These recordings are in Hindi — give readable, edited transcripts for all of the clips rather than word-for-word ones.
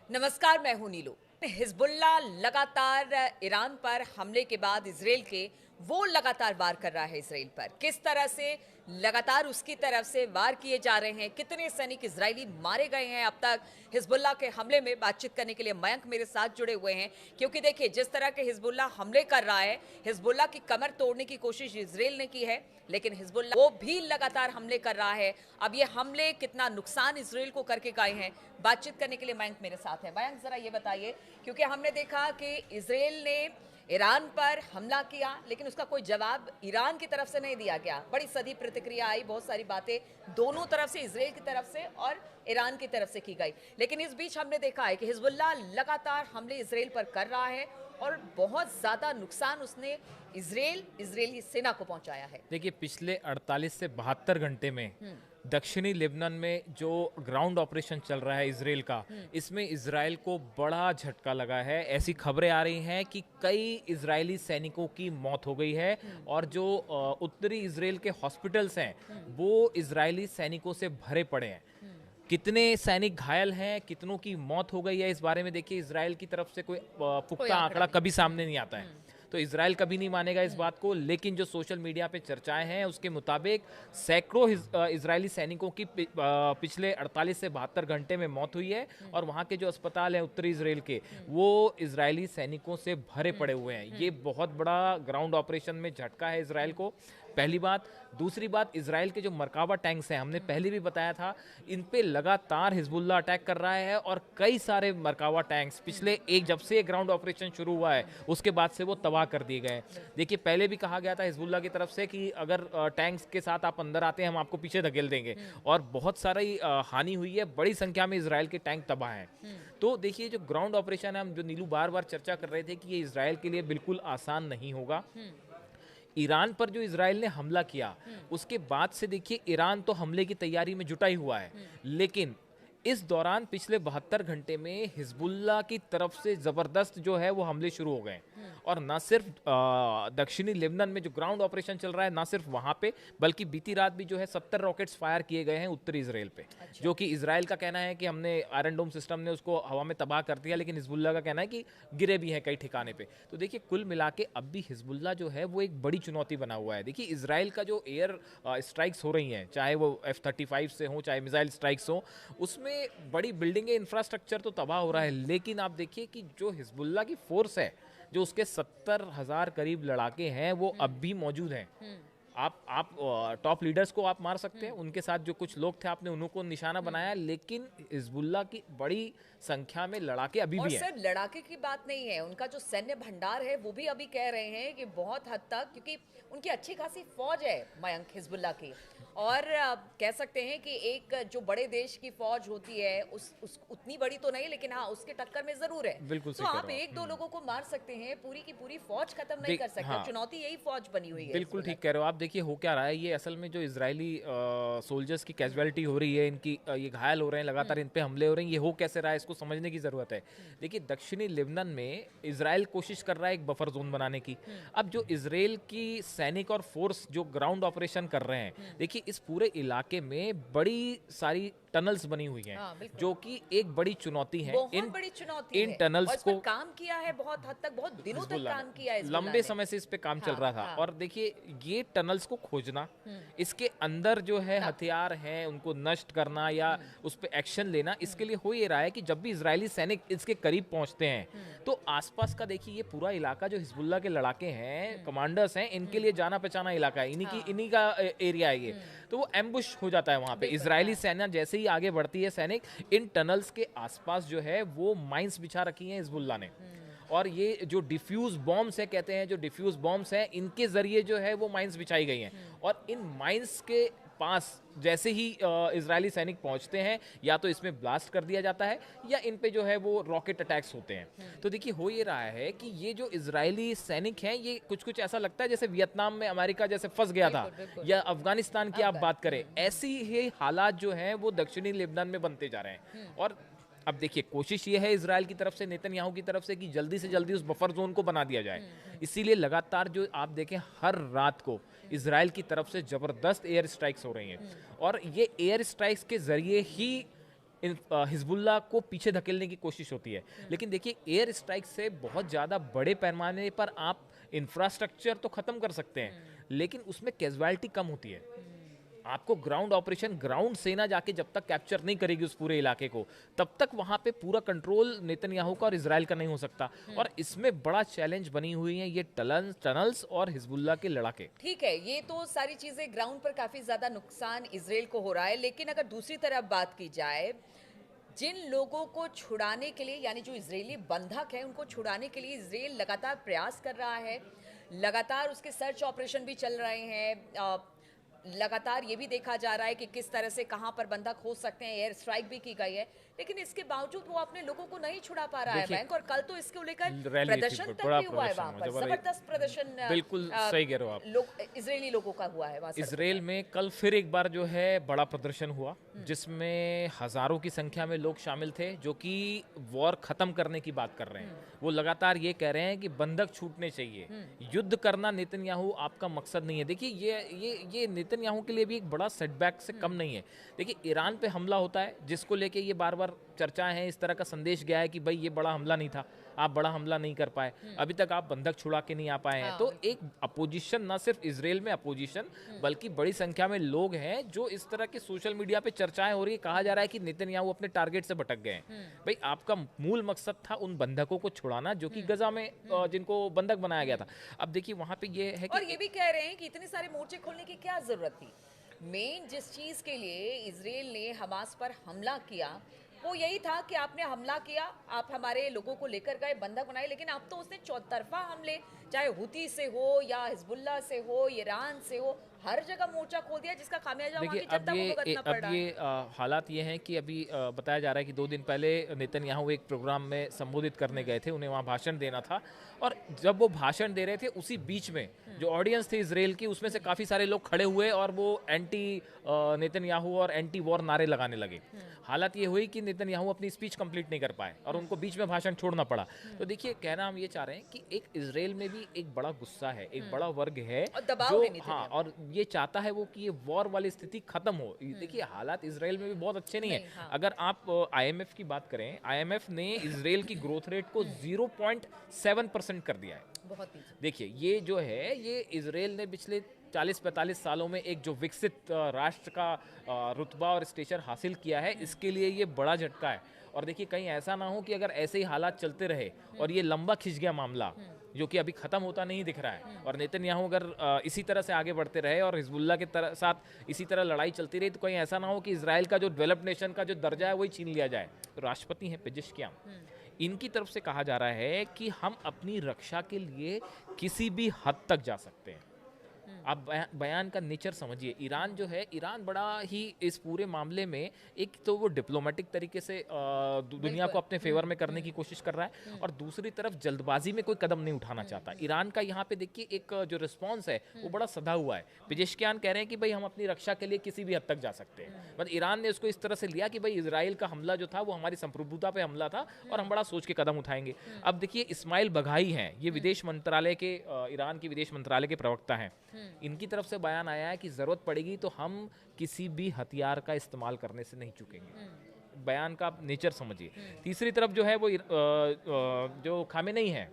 नमस्कार, मैं हूं नीलू। हिजबुल्ला लगातार ईरान पर हमले के बाद इजराइल के वो लगातार वार कर रहा है इजराइल पर। किस तरह से लगातार उसकी तरफ से वार किए जा रहे हैं, कितने सैनिक इजरायली मारे गए हैं अब तक हिजबुल्ला के हमले में। बातचीत करने के लिए मयंक मेरे साथ जुड़े हुए हैं, क्योंकि देखिए जिस तरह के हिजबुल्ला हमले कर रहा है, हिजबुल्ला की कमर तोड़ने की कोशिश इजराइल ने की है, लेकिन हिजबुल्ला वो भी लगातार हमले कर रहा है। अब ये हमले कितना नुकसान इजराइल को करके गए हैं, बातचीत करने के लिए मयंक मेरे साथ है। मयंक, जरा ये बताइए, क्योंकि हमने देखा कि इजराइल ने ईरान पर हमला किया, लेकिन उसका कोई जवाब ईरान की तरफ से नहीं दिया गया। बड़ी सदी प्रतिक्रिया आई, बहुत सारी बातें दोनों तरफ से, इजराइल की तरफ से और ईरान की तरफ से की गई। लेकिन इस बीच हमने देखा है कि हिजबुल्ला लगातार हमले इजराइल पर कर रहा है और बहुत ज्यादा नुकसान उसने इजरायली सेना को पहुंचाया है। देखिए, पिछले 48 से 72 घंटे में दक्षिणी लेबनान में जो ग्राउंड ऑपरेशन चल रहा है इजराइल का, इसमें इजराइल को बड़ा झटका लगा है। ऐसी खबरें आ रही हैं कि कई इजरायली सैनिकों की मौत हो गई है और जो उत्तरी इजराइल के हॉस्पिटल्स हैं वो इजरायली सैनिकों से भरे पड़े हैं। कितने सैनिक घायल हैं, कितनों की मौत हो गई है, इस बारे में देखिए इजराइल की तरफ से कोई पुख्ता आंकड़ा कभी सामने नहीं आता है। तो इजराइल कभी नहीं मानेगा इस बात को, लेकिन जो सोशल मीडिया पे चर्चाएं हैं उसके मुताबिक सैकड़ों इजरायली सैनिकों की पिछले 48 से 72 घंटे में मौत हुई है और वहाँ के जो अस्पताल हैं उत्तरी इजराइल के, वो इजरायली सैनिकों से भरे पड़े हुए हैं। ये बहुत बड़ा ग्राउंड ऑपरेशन में झटका है इजराइल को, पहली बात। दूसरी बात, इजराइल के जो मरकाबा टैंक्स हैं, हमने पहले भी बताया था, इन पे लगातार हिजबुल्ला अटैक कर रहा है और कई सारे मरकाबा टैंक्स पिछले जब से ग्राउंड ऑपरेशन शुरू हुआ है उसके बाद से वो तबाह कर दिए गए। देखिए, पहले भी कहा गया था हिजबुल्ला की तरफ से कि अगर टैंक्स के साथ आप अंदर आते हैं हम आपको पीछे धकेल देंगे, और बहुत सारी हानि हुई है, बड़ी संख्या में इजराइल के टैंक तबाह हैं। तो देखिए, जो ग्राउंड ऑपरेशन है, हम जो नीलू बार बार चर्चा कर रहे थे कि ये इजराइल के लिए बिल्कुल आसान नहीं होगा। ईरान पर जो इजराइल ने हमला किया उसके बाद से देखिए ईरान तो हमले की तैयारी में जुटा ही हुआ है, लेकिन इस दौरान पिछले 72 घंटे में हिजबुल्ला की तरफ से जबरदस्त जो है वो हमले शुरू हो गए। और ना सिर्फ दक्षिणी लेबनान में जो ग्राउंड ऑपरेशन चल रहा है, ना सिर्फ वहां पे, बल्कि बीती रात भी जो है 70 रॉकेट्स फायर किए गए हैं उत्तरी इजराइल पे। अच्छा। जो कि इजराइल का कहना है कि हमने आयरन डोम सिस्टम ने उसको हवा में तबाह कर दिया, लेकिन हिजबुल्ला का कहना है कि गिरे भी हैं कई ठिकाने पे। तो देखिए, कुल मिला के अब भी हिजबुल्ला जो है वो एक बड़ी चुनौती बना हुआ है। देखिए, इजराइल का जो एयर स्ट्राइक्स हो रही हैं, चाहे वो F-35 से हो, चाहे मिसाइल स्ट्राइक्स हो, उसमें बड़ी बिल्डिंगें, इंफ्रास्ट्रक्चर तो तबाह हो रहा है, लेकिन आप देखिए कि जो हिजबुल्ला की फोर्स है, जो उसके 70,000 करीब लड़ाके हैं, वो अब भी मौजूद हैं। आप टॉप लीडर्स को आप मार सकते हैं, उनके साथ जो कुछ लोग थे आपने उनको निशाना बनाया, लेकिन हिजबुल्ला की बड़ी संख्या में लड़ाके अभी भी हैं। और सिर्फ लड़ाके की बात नहीं है, उनका जो सैन्य भंडार है वो भी अभी कह रहे हैं कि बहुत हद तक, क्योंकि उनकी अच्छी खासी फौज है मयंक हिजबुल्ला की। और कह सकते हैं कि एक जो बड़े देश की फौज होती है उस उतनी बड़ी तो नहीं, लेकिन हाँ उसके टक्कर में जरूर है। बिल्कुल तो सही कह आप रहे हो एक दो लोगों को मार सकते हैं, पूरी की पूरी फौज खत्म नहीं देख कर सकते। हाँ, चुनौती यही फौज बनी हुई है बिल्कुल हिजबुल्ला ठीक कह रहे हो आप। देखिए, हो क्या रहा है, ये असल में जो इजरायली सोल्जर्स की कैजुअलिटी हो रही है, इनकी ये घायल हो रहे हैं, लगातार इन पे हमले हो रहे हैं, ये हो कैसे रहा है इसको समझने की ज़रूरत है। देखिए, दक्षिणी लेबनान में इजराइल कोशिश कर रहा है एक बफर जोन बनाने की। अब जो इजराइल की सैनिक और फोर्स जो ग्राउंड ऑपरेशन कर रहे हैं, देखिए इस पूरे इलाके में बड़ी सारी टनल्स बनी हुई हैं, जो कि एक बड़ी चुनौती है। बहुत बड़ी चुनौती इन है। टनल्स और इस को पर काम किया है बहुत हद तक, बहुत दिनों तक हिजबुल्ला काम किया है ने हिजबुल्ला लंबे ने। समय से इस पे काम चल हाँ, रहा था। हाँ। और देखिए, ये टनल्स को खोजना, इसके अंदर जो है हथियार हैं उनको नष्ट करना या उस पे एक्शन लेना, इसके लिए हो ये रहा है कि जब भी इजरायली सैनिक इसके करीब पहुंचते हैं तो आसपास का देखिए ये पूरा इलाका जो हिजबुल्ला के लड़ाके हैं, कमांडर्स हैं, इनके लिए जाना पहचाना इलाका है, इन्हीं का एरिया है ये। तो वो एम्बुश हो जाता है वहां पे। इजरायली सेना जैसे ही आगे बढ़ती है, सैनिक इन टनल्स के आसपास जो है वो माइंस बिछा रखी हैं हिजबुल्ला ने। और ये जो डिफ्यूज बॉम्ब्स है, कहते हैं जो डिफ्यूज बॉम्ब्स हैं, इनके जरिए जो है वो माइंस बिछाई गई हैं। और इन माइंस के पास जैसे ही इजरायली सैनिक पहुंचते हैं, या तो इसमें ब्लास्ट कर दिया जाता है या इन पे जो है वो रॉकेट अटैक्स होते हैं। तो देखिए, हो ये रहा है कि ये जो इजरायली सैनिक हैं, ये कुछ कुछ ऐसा लगता है जैसे वियतनाम में अमेरिका जैसे फंस गया था, या अफगानिस्तान की आप बात करें, ऐसी ही हालात जो हैं वो दक्षिणी लेबनान में बनते जा रहे हैं। और अब देखिए, कोशिश ये है इजराइल की तरफ से, नेतन्याहू की तरफ से, कि जल्दी से जल्दी उस बफर जोन को बना दिया जाए। इसीलिए लगातार जो आप देखें हर रात को इजराइल की तरफ से जबरदस्त एयर स्ट्राइक्स हो रही हैं। और ये एयर स्ट्राइक्स के जरिए ही हिजबुल्लाह को पीछे धकेलने की कोशिश होती है। लेकिन देखिए, एयर स्ट्राइक से बहुत ज़्यादा बड़े पैमाने पर आप इंफ्रास्ट्रक्चर तो ख़त्म कर सकते हैं, लेकिन उसमें कैजुअलिटी कम होती है। आपको ग्राउंड ऑपरेशन, ग्राउंड सेना जाके जब तक कैप्चर नहीं करेगी उस पूरे इलाके को, तब तक वहां पे पूरा कंट्रोल नेतन्याहू का और इजराइल का नहीं हो सकता। और इसमें बड़ा चैलेंज बनी हुई है ये टनल्स और हिजबुल्लाह के लड़ाके। ठीक है, ये तो सारी चीजें ग्राउंड पर काफी ज्यादा नुकसान इजराइल को हो रहा है, लेकिन अगर दूसरी तरफ बात की जाए, जिन लोगों को छुड़ाने के लिए, यानी जो इजरायली बंधक हैं उनको छुड़ाने के लिए इजराइल लगातार प्रयास कर रहा है, लगातार उसके सर्च ऑपरेशन भी चल रहे हैं, लगातार ये भी देखा जा रहा है कि किस तरह से कहां पर बंधक हो सकते हैं, एयर स्ट्राइक भी की गई है, लेकिन इसके बावजूद वो अपने लोगों को नहीं छुड़ा पा रहा है बैंक। और कल तो इसको लेकर प्रदर्शन तक भी हुआ है वहां पर, जबरदस्त प्रदर्शन, बिल्कुल सही कह रहे हो आप, इजरायली लोगों का हुआ है वहां। इजराइल में कल फिर एक बार जो है बड़ा प्रदर्शन हुआ, जिसमें हजारों की संख्या में लोग शामिल थे, जो कि वॉर खत्म करने की बात कर रहे हैं। वो लगातार ये कह रहे हैं कि बंधक छूटने चाहिए, युद्ध करना नेतन्याहू आपका मकसद नहीं है। देखिए, ये नेतन्याहू के लिए भी एक बड़ा सेटबैक से कम नहीं है। देखिए, ईरान पे हमला होता है, जिसको लेके ये बार बार चर्चा है, इस तरह का संदेश गया है कि भाई ये बड़ा हमला नहीं था, आप बड़ा हमला नहीं कर पाए, अभी तक आप बंधक छुड़ा के नहीं आ पाए हैं। तो एक अपोजिशन, ना सिर्फ इजराइल में अपोजिशन, बल्कि बड़ी संख्या में लोग हैं जो इस तरह के सोशल मीडिया पे चर्चाएं हो रही है, कहा जा रहा है कि नेतन्याहू अपने टारगेट से भटक गए हैं। भाई, आपका मूल मकसद था उन बंधकों को छुड़ाना जो कि गजा में जिनको बंधक बनाया गया था। अब देखिए, वहां पे ये है कि, और ये भी कह रहे हैं कि इतने सारे मोर्चे खोलने की क्या जरूरत थी। मेन जिस चीज के लिए इजराइल ने हमास पर हमला किया वो यही था कि आपने हमला किया, आप हमारे लोगों को लेकर गए, बंधक बनाए, लेकिन अब तो उसने चौतरफा हमले, चाहे हुती से हो या हिजबुल्लाह से हो, ईरान से हो, हर जगह मोर्चा खोल दिया, जिसका खामियाजा वहां की जनता को भुगतना पड़ रहा है। हालात ये हैं कि अभी बताया जा रहा है कि 2 दिन पहले नेतन्याहू एक प्रोग्राम में संबोधित करने गए थे, उन्हें वहाँ भाषण देना था, और जब वो भाषण दे रहे थे उसी बीच में जो ऑडियंस थी इजराइल की, उसमें से काफ़ी सारे लोग खड़े हुए और वो एंटी नेतन्याहू और एंटी वॉर नारे लगाने लगे। हालत ये हुई कि नेतन्याहू अपनी स्पीच कंप्लीट नहीं कर पाए और उनको बीच में भाषण छोड़ना पड़ा। तो देखिए, कहना हम ये चाह रहे हैं कि एक इजराइल में भी एक बड़ा गुस्सा है, एक बड़ा वर्ग है जो, हाँ, और ये चाहता है वो कि ये वॉर वाली स्थिति खत्म हो। देखिए, हालात इजराइल में भी बहुत अच्छे नहीं है। हाँ। अगर आप IMF की बात करें, IMF ने इजराइल की ग्रोथ रेट को 0.7% कर दिया है। बहुत देखिए, ये जो है, ये इजराइल ने पिछले 40-45 सालों में एक जो विकसित राष्ट्र का रुतबा और स्टेचर हासिल किया है, इसके लिए ये बड़ा झटका है। और देखिए, कहीं ऐसा ना हो कि अगर ऐसे ही हालात चलते रहे और ये लंबा खिंच गया मामला, जो कि अभी खत्म होता नहीं दिख रहा है, और नेतन्याहू अगर इसी तरह से आगे बढ़ते रहे और हिजबुल्लाह के साथ इसी तरह लड़ाई चलती रही, तो कहीं ऐसा ना हो कि इजराइल का जो डेवलप्ड नेशन का जो दर्जा है वही छीन लिया जाए। तो राष्ट्रपति हैं पेजेश्कियान, इनकी तरफ से कहा जा रहा है कि हम अपनी रक्षा के लिए किसी भी हद तक जा सकते हैं। आप बयान का नेचर समझिए। ईरान जो है, ईरान बड़ा ही इस पूरे मामले में, एक तो वो डिप्लोमेटिक तरीके से दुनिया को अपने फेवर में करने की कोशिश कर रहा है, और दूसरी तरफ जल्दबाजी में कोई कदम नहीं उठाना चाहता। ईरान का यहाँ पे देखिए एक जो रिस्पॉन्स है वो बड़ा सधा हुआ है। पेजेश्कियान कह रहे हैं कि भाई हम अपनी रक्षा के लिए किसी भी हद तक जा सकते हैं। मतलब ईरान ने उसको इस तरह से लिया कि भाई इजराइल का हमला जो था वो हमारी संप्रभुता पे हमला था और हम बड़ा सोच के कदम उठाएंगे। अब देखिए, इस्माइल बघाई हैं, ये विदेश मंत्रालय के, ईरान के विदेश मंत्रालय के प्रवक्ता हैं, इनकी तरफ से बयान आया है कि जरूरत पड़ेगी तो हम किसी भी हथियार का इस्तेमाल करने से नहीं चूकेंगे। बयान का आप नेचर समझिए। तीसरी तरफ जो है वो जो खामेनेई है,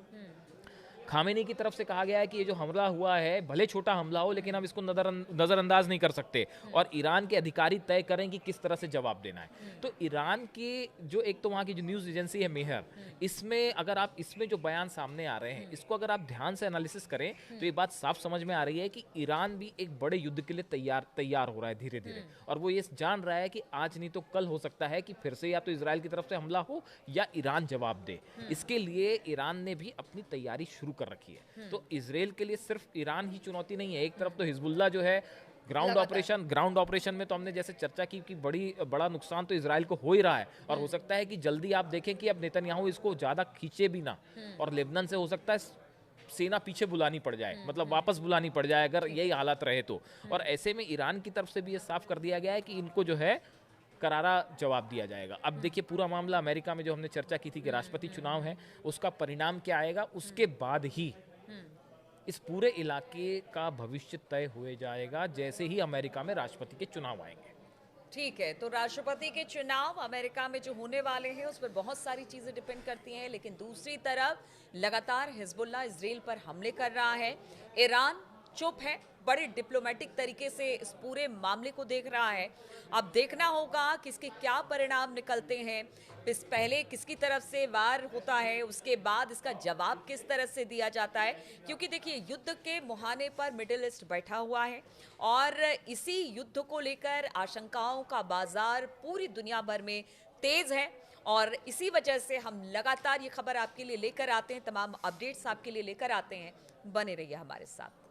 खामेनी की तरफ से कहा गया है कि ये जो हमला हुआ है भले छोटा हमला हो, लेकिन हम इसको नज़रअंदाज नहीं कर सकते, और ईरान के अधिकारी तय करें कि किस तरह से जवाब देना है। तो ईरान की जो, एक तो वहाँ की जो न्यूज़ एजेंसी है मेहर, इसमें अगर आप, इसमें जो बयान सामने आ रहे हैं, इसको अगर आप ध्यान से एनालिसिस करें तो ये बात साफ समझ में आ रही है कि ईरान भी एक बड़े युद्ध के लिए तैयार हो रहा है धीरे धीरे, और वो ये जान रहा है कि आज नहीं तो कल हो सकता है कि फिर से या तो इजराइल की तरफ से हमला हो या ईरान जवाब दे। इसके लिए ईरान ने भी अपनी तैयारी शुरू कर रखी है। तो इजराइल के लिए सिर्फ ईरान ही चुनौती नहीं है, एक तरफ तो हिजबुल्लाह जो है ग्राउंड ऑपरेशन में तो हमने जैसे चर्चा की कि बड़ा नुकसान तो इजराइल को हो ही रहा है, और हो सकता है कि जल्दी आप देखें कि अब नेतन्याहू इसको ज्यादा खींचे भी ना, और लेबनान से हो सकता है सेना पीछे बुलानी पड़ जाए, मतलब वापस बुलानी पड़ जाए अगर यही हालत रहे तो। और ऐसे में ईरान की तरफ से भी ये साफ कर दिया गया है कि इनको जो है करारा जवाब दिया जाएगा। अब देखिए, पूरा मामला अमेरिका में जो हमने चर्चा की थी कि राष्ट्रपति चुनाव है, उसका परिणाम क्या आएगा, उसके बाद ही इस पूरे इलाके का भविष्य तय हो जाएगा, जैसे ही अमेरिका में राष्ट्रपति के चुनाव आएंगे। ठीक है, तो राष्ट्रपति के चुनाव अमेरिका में जो होने वाले हैं उस पर बहुत सारी चीजें डिपेंड करती हैं, लेकिन दूसरी तरफ लगातार हिजबुल्लाह इजराइल पर हमले कर रहा है। ईरान चुप है, बड़े डिप्लोमेटिक तरीके से इस पूरे मामले को देख रहा है। अब देखना होगा कि इसके क्या परिणाम निकलते हैं। इस पहले किसकी तरफ से वार होता है, उसके बाद इसका जवाब किस तरह से दिया जाता है, क्योंकि देखिए युद्ध के मुहाने पर मिडिल ईस्ट बैठा हुआ है और इसी युद्ध को लेकर आशंकाओं का बाजार पूरी दुनिया भर में तेज है। और इसी वजह से हम लगातार ये खबर आपके लिए लेकर आते हैं, तमाम अपडेट्स आपके लिए लेकर आते हैं। बने रहिए हमारे साथ।